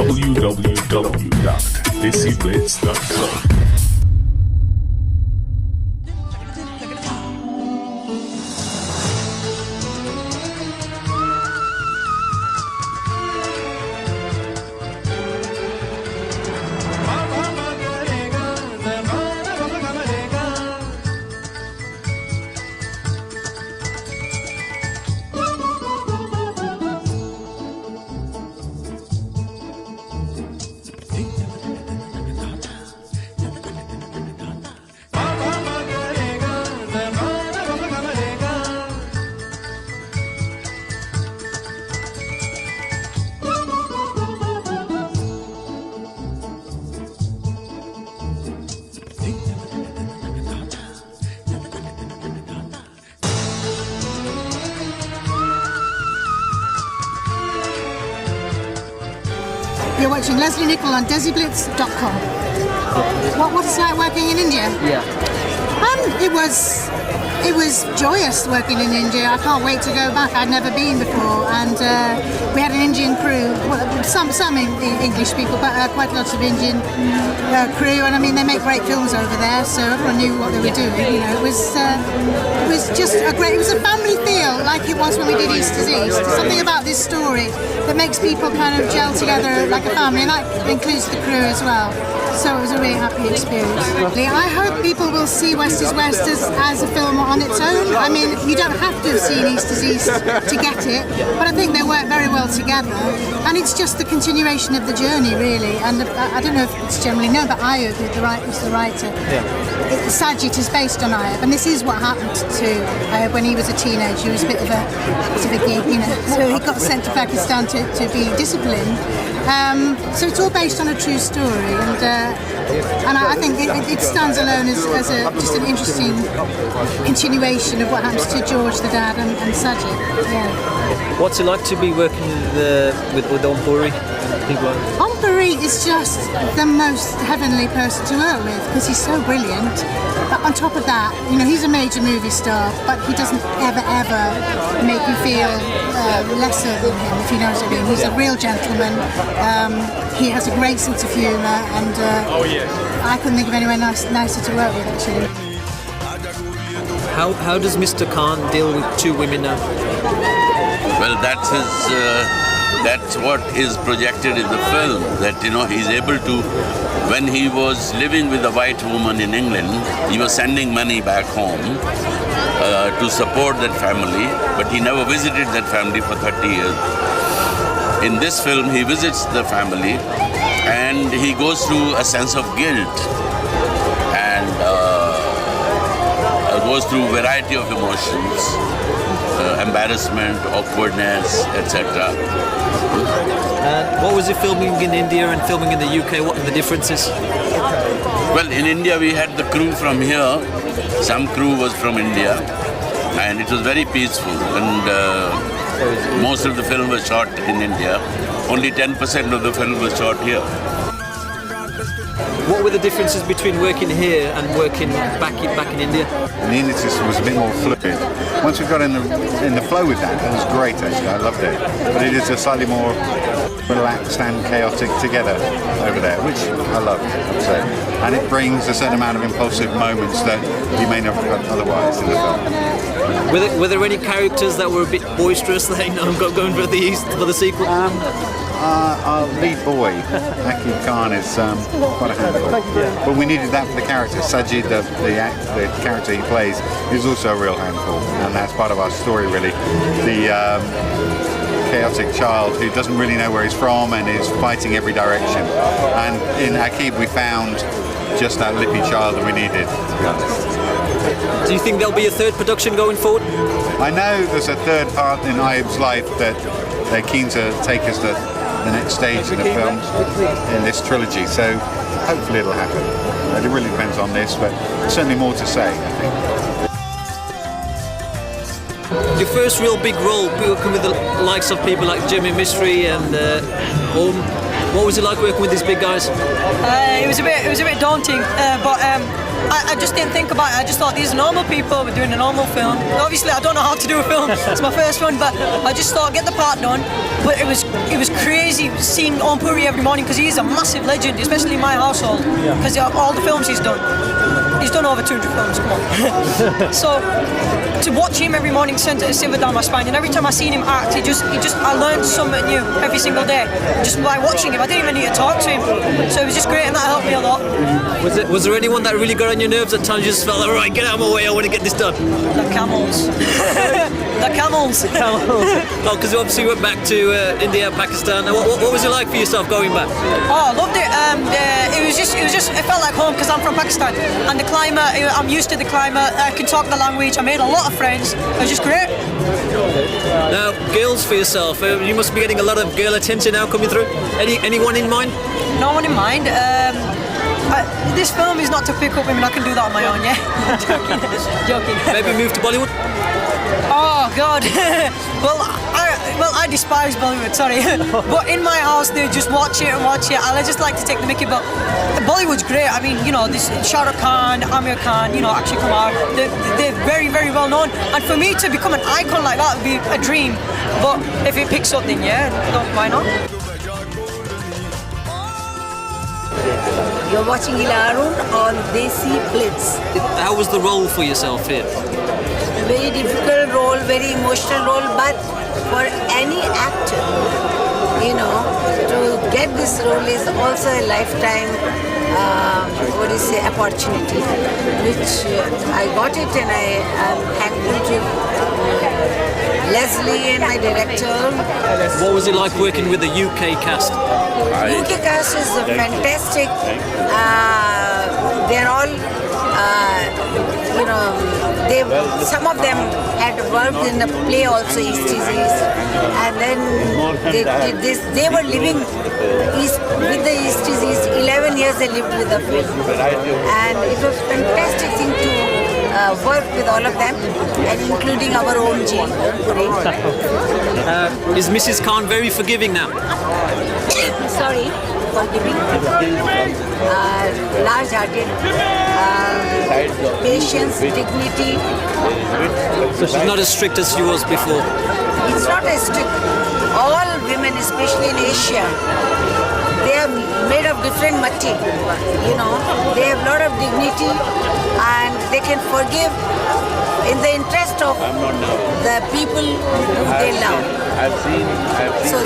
www.DESIblitz.com. You're watching Lesely Nicol on DESIblitz.com. What it's like working in India? Yeah. It was joyous working in India. I can't wait to go back. I'd never been before, and we had an Indian crew. Well, some English people, but quite lots of Indian crew. And I mean, they make great films over there, so everyone knew what they were doing. You know, it was just a great. It was a family feel, like it was when we did East is East. There's something about this story that makes people kind of gel together like a family, and that includes the crew as well. So it was a really happy experience. I hope people will see West is West as a film on its own. I mean, you don't have to have seen East is East to get it, but I think they work very well together. And it's just the continuation of the journey, really. And I don't know if it's generally known, but Ayub is the writer. Yeah. Sajid is based on Ayub, and this is what happened to Ayub when he was a teenager. He was a bit of a geek, you know. So he got sent to Pakistan to be disciplined. So it's all based on a true story, and I think it stands alone as just an interesting continuation of what happens to George, the dad, and Sajid. Yeah. What's it like to be working with Om Puri? Om Puri is just the most heavenly person to work with because he's so brilliant. But on top of that, you know, he's a major movie star, but he doesn't ever make you feel lesser than him, if you know what I mean. He's a real gentleman. He has a great sense of humour, and I couldn't think of anyone nicer to work with, actually. How does Mr. Khan deal with two women now? Well, that's what is projected in the film, that, you know, he's able to, when he was living with a white woman in England, he was sending money back home to support that family, but he never visited that family for 30 years. In this film, he visits the family and he goes through a sense of guilt and goes through a variety of emotions, embarrassment, awkwardness, etc. What was it filming in India and filming in the UK? What are the differences? Well, in India we had the crew from here. Some crew was from India, and it was very peaceful. And most of the film was shot in India. Only 10% of the film was shot here. What were the differences between working here and working back in India? And the Indian system was a bit more fluid. Once we got in the flow with that, it was great actually, I loved it. But it is a slightly more relaxed and chaotic together over there, which I love, I'd say. And it brings a certain amount of impulsive moments that you may not have got otherwise in the film. Were there any characters that were a bit boisterous that, you know, going for the sequel? Our lead boy, Aqib Khan, is quite a handful. But we needed that for the character. Sajid, the character he plays, is also a real handful, and that's part of our story, really. The chaotic child who doesn't really know where he's from and is fighting every direction. And in Aqib we found just that lippy child that we needed, to be honest. Do you think there'll be a third production going forward? I know there's a third part in Ayub's life that they're keen to take us to the next stage in the film, in this trilogy, so hopefully it'll happen. It really depends on this, but there's certainly more to say, I think. Your first real big role, working with the likes of people like Jimmy Mystery and Om. What was it like working with these big guys? It was a bit daunting, but I just didn't think about it. I just thought these are normal people, we're doing a normal film. Obviously, I don't know how to do a film. It's my first one, but I just thought get the part done. But it was crazy seeing Om Puri every morning because he's a massive legend, especially in my household. Because all the films he's done over 200 films. Come on. So to watch him every morning sent a shiver down my spine. And every time I seen him act, I learned something new every single day just by watching him. I didn't even need to talk to him. So it was just great, and that helped me a lot. Was there anyone that really got on your nerves at times? You just felt like, all right, get out of my way, I want to get this done. The camels. The camels. Oh, because you obviously went back to India, Pakistan. What was it like for yourself going back? Oh, I loved it. It felt like home because I'm from Pakistan, and the climate. I'm used to the climate. I can talk the language. I made a lot of friends. It was just great. Now, girls for yourself. You must be getting a lot of girl attention now coming through. Anyone in mind? No one in mind. This film is not to pick up women. I can do that on my own. Yeah. Joking. Maybe move to Bollywood. Oh God. Well, I despise Bollywood, sorry. But in my house, they just watch it. And I just like to take the mickey. But Bollywood's great. I mean, this Shah Rukh Khan, Amir Khan, Aqib Khan. They're very, very well known. And for me to become an icon like that would be a dream. But if it picks up, then why not? You're watching Ila Arun on DESIblitz. How was the role for yourself here? Very difficult role, very emotional role, but for any actor, to get this role is also a lifetime, opportunity, which I got it, and I am thankful to Leslie and my director. What was it like working with the UK cast? UK cast is fantastic. They're all, some of them had worked in a play also, East Disease, and then they did this. They were living with the East Disease. 11 years they lived with the film, and it was fantastic thing to work with all of them, and including our own Om Puri. Is Mrs. Khan very forgiving now? Sorry, forgiving. Large-hearted, patience, dignity. So she's not as strict as she was before? It's not as strict. All women, especially in Asia, they are made of different matti. They have a lot of dignity, and they can forgive in the interest of the people who they love. So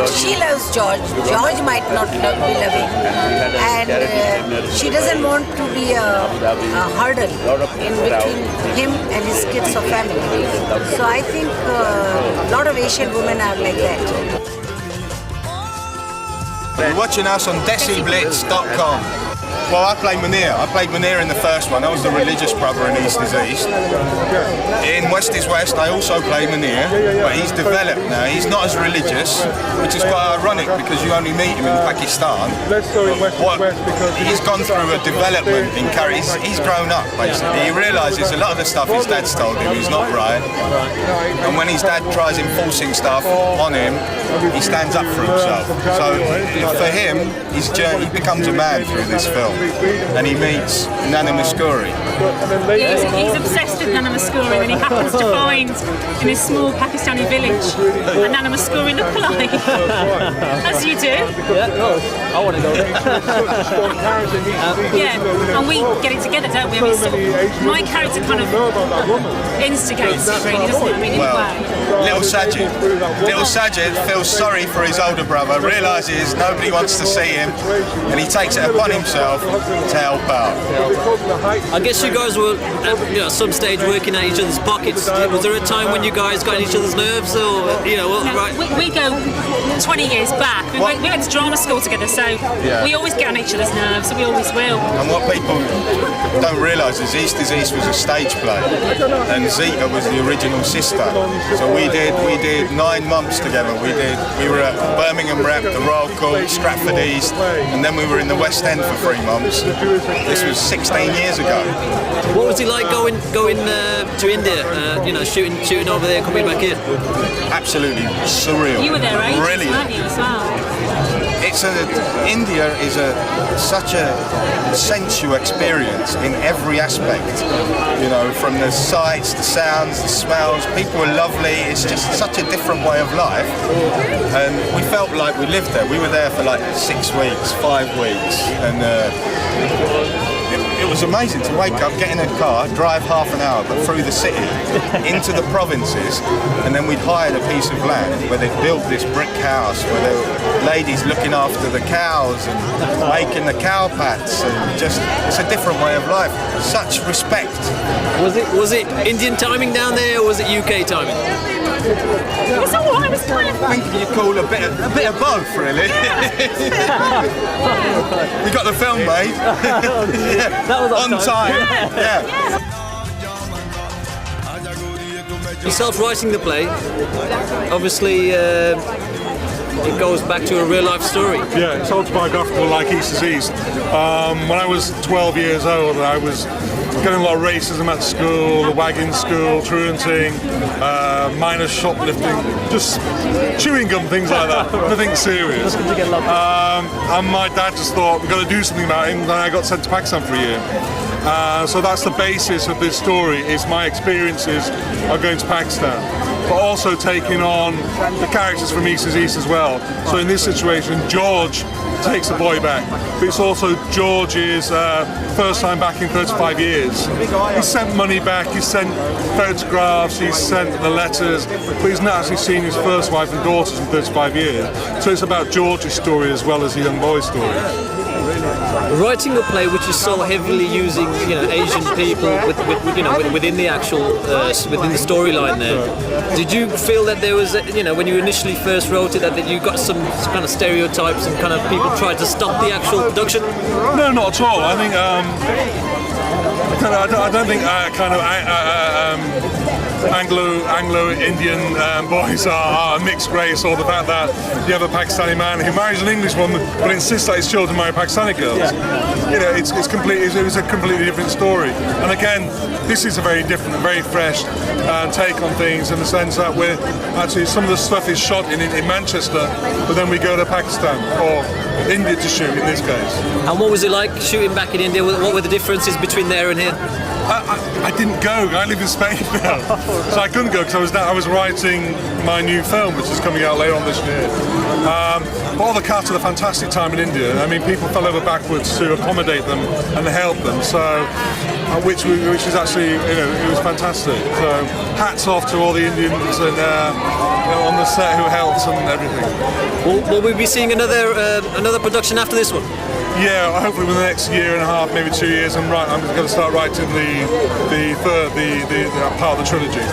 she loves George. George might not be loving, and she doesn't want to be a hurdle in between him and his kids or family. So I think a lot of Asian women are like that. You're watching us on DESIblitz.com. Well, I played Munir. I played Munir in the first one. I was the religious brother in East is East. In West is West, I also played Munir, but he's developed now. He's not as religious, which is quite ironic because you only meet him in Pakistan. He's gone through a development in character. He's grown up, basically. He realises a lot of the stuff his dad's told him is not right. And when his dad tries enforcing stuff on him, he stands up for himself. So for him, his journey, he becomes a man through this film. And he meets Nana Mouskouri. He's obsessed with Nana Mouskouri, and he happens to find in his small Pakistani village a Nana Mouskouri lookalike. As you do. Yeah, no, I want to go there. Yeah, and we get it together, don't we? I mean, my character kind of instigates it, really, doesn't it? I mean, in a way. Little Sajid feels sorry for his older brother, realises nobody wants to see him, and he takes it upon himself to help out. I guess you guys were at some stage working at each other's pockets. Was there a time when you guys got on each other's nerves, or right? We go 20 years back. We went to drama school together, so we always get on each other's nerves, and we always will. And what people don't realise is East is East was a stage play, and Zita was the original sister. So we did 9 months together. We were at Birmingham Rep, the Royal Court, Stratford East, and then we were in the West End for 3 months. This was 16 years ago. What was it like going to India? Shooting over there, coming back here? Absolutely surreal. You were there, right? Brilliant. Weren't you, as well? India is such a sensual experience in every aspect. You know, from the sights, the sounds, the smells. People are lovely. It's just such a different way of life, and we felt like we lived there. We were there for like 6 weeks, 5 weeks, and it was amazing to wake up, get in a car, drive half an hour, but through the city, into the provinces, and then we'd hired a piece of land where they'd built this brick house, where there were ladies looking after the cows and making the cow pats, and just, it's a different way of life. Such respect. Was it Indian timing down there, or was it UK timing? It's all right. It was kind of. I think you call a bit of both, really. We got the film made. That was on time. Yeah. Yourself writing the play, obviously it goes back to a real life story. Yeah, it's autobiographical like East is East. When I was 12 years old, I was getting a lot of racism at school, the wagging school, truanting, minor shoplifting, just chewing gum, things like that, nothing serious. And my dad just thought, we've got to do something about him, and I got sent to Pakistan for a year. So that's the basis of this story, is my experiences of going to Pakistan, but also taking on the characters from East is East as well. So in this situation, George takes the boy back, but it's also George's first time back in 35 years. He sent money back, he sent photographs, he sent the letters, but he's not actually seen his first wife and daughters in 35 years. So it's about George's story as well as the young boy's story. Writing a play which is so heavily using, you know, Asian people within the actual within the storyline there. Did you feel that there was, when you initially first wrote it, that you got some kind of stereotypes and kind of people tried to stop the actual production? No, not at all. I think I don't think Anglo-Indian boys are a mixed race, or the fact that you have a Pakistani man who marries an English woman but insists that his children marry Pakistani girls. You know, it's a completely different story. And again, this is a very different, very fresh take on things, in the sense that we're actually, some of the stuff is shot in Manchester, but then we go to Pakistan or India to shoot in this case. And what was it like shooting back in India? What were the differences between there and here? I didn't go. I live in Spain now, so I couldn't go because I was writing my new film, which is coming out later on this year. But all the cast had a fantastic time in India. I mean, people fell over backwards to accommodate them and help them. So, which is actually, it was fantastic. So, hats off to all the Indians and on the set who helped and everything. Will we be seeing another production after this one? Yeah, hopefully within the next year and a half, maybe 2 years, I'm going to start writing the part of the trilogy.